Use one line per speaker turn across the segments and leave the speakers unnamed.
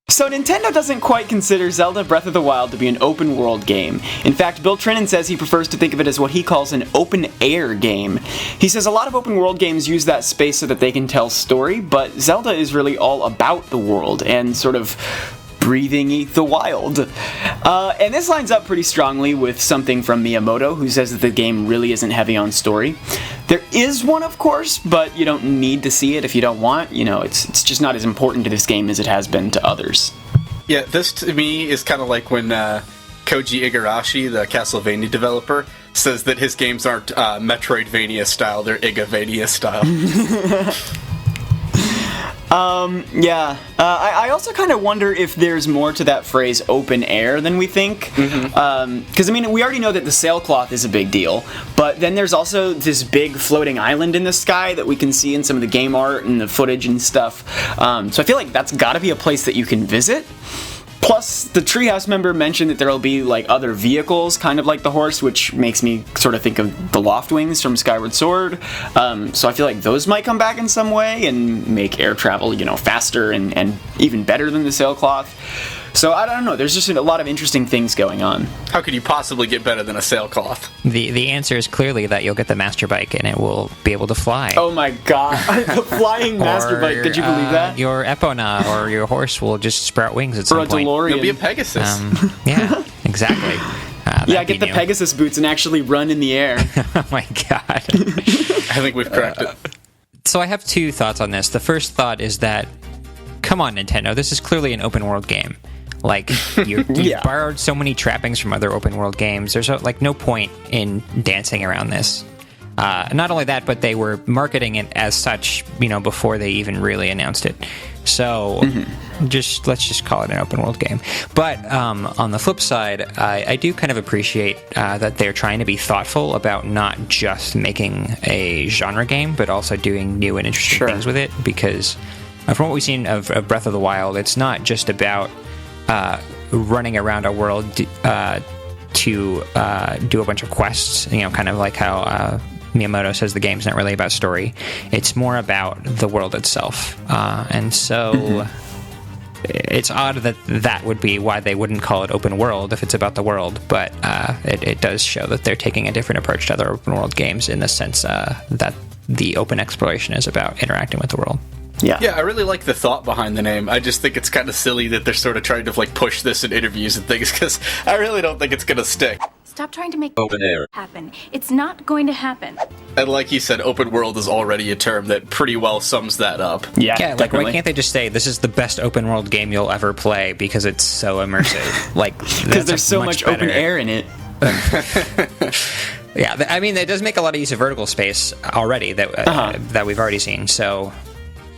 So Nintendo doesn't quite consider Zelda Breath of the Wild to be an open-world game. In fact, Bill Trinan says he prefers to think of it as what he calls an open-air game. He says a lot of open-world games use that space so that they can tell story, but Zelda is really all about the world and sort of breathing the wild. And this lines up pretty strongly with something from Miyamoto, who says that the game really isn't heavy on story. There is one, of course, but you don't need to see it if you don't want. You know, it's just not as important to this game as it has been to others.
Yeah, this to me is kind of like when Koji Igarashi, the Castlevania developer, says that his games aren't Metroidvania style, they're Igavania style.
I also kind of wonder if there's more to that phrase open air than we think. Because, I mean, we already know that the sailcloth is a big deal, but then there's also this big floating island in the sky that we can see in some of the game art and the footage and stuff. So I feel like that's got to be a place that you can visit. Plus, the Treehouse member mentioned that there will be, like, other vehicles, kind of like the horse, which makes me sort of think of the Loftwings from Skyward Sword. So I feel like those might come back in some way and make air travel, you know, faster and even better than the sailcloth. So I don't know, there's just a lot of interesting things going on.
How could you possibly get better than a sailcloth?
The answer is clearly that you'll get the Master Bike and it will be able to fly.
Oh my god, the flying Master Bike, could you believe that?
Your Epona or your horse will just sprout wings at some point.
Or a DeLorean.
You'll be a Pegasus.
Yeah, exactly.
Get the Pegasus boots and actually run in the air.
Oh my god.
I think we've cracked it.
So I have two thoughts on this. The first thought is that, come on, Nintendo, this is clearly an open world game. Like, you borrowed so many trappings from other open world games. There's no point in dancing around this. Not only that, but they were marketing it as such, you know, before they even really announced it. So let's just call it an open world game. But on the flip side, I do kind of appreciate that they're trying to be thoughtful about not just making a genre game, but also doing new and interesting things with it. Because from what we've seen of Breath of the Wild, it's not just about running around a world to do a bunch of quests, you know, kind of like how Miyamoto says the game's not really about story. It's more about the world itself. And so it's odd that would be why they wouldn't call it open world if it's about the world, but it does show that they're taking a different approach to other open world games in the sense that the open exploration is about interacting with the world.
Yeah,
I really like the thought behind the name. I just think it's kind of silly that they're sort of trying to push this in interviews and things, because I really don't think it's going to stick.
Stop trying to make
open air
happen. It's not going to happen.
And like you said, open world is already a term that pretty well sums that up.
Yeah,
like, why can't they just say this is the best open world game you'll ever play because it's so immersive? Like,
because there's so much open air in it.
Yeah, I mean, it does make a lot of use of vertical space already that we've already seen. So,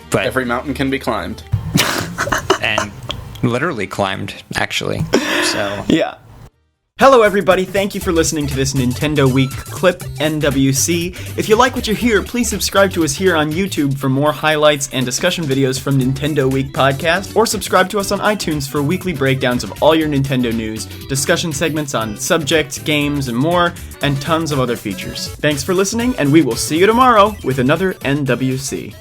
but
every mountain can be climbed,
and literally climbed, actually. So
yeah. Hello everybody, thank you for listening to this Nintendo Week clip, NWC. If you like what you hear, please subscribe to us here on YouTube for more highlights and discussion videos from Nintendo Week podcast, or subscribe to us on iTunes for weekly breakdowns of all your Nintendo news, discussion segments on subjects, games, and more, and tons of other features. Thanks for listening, and we will see you tomorrow with another NWC.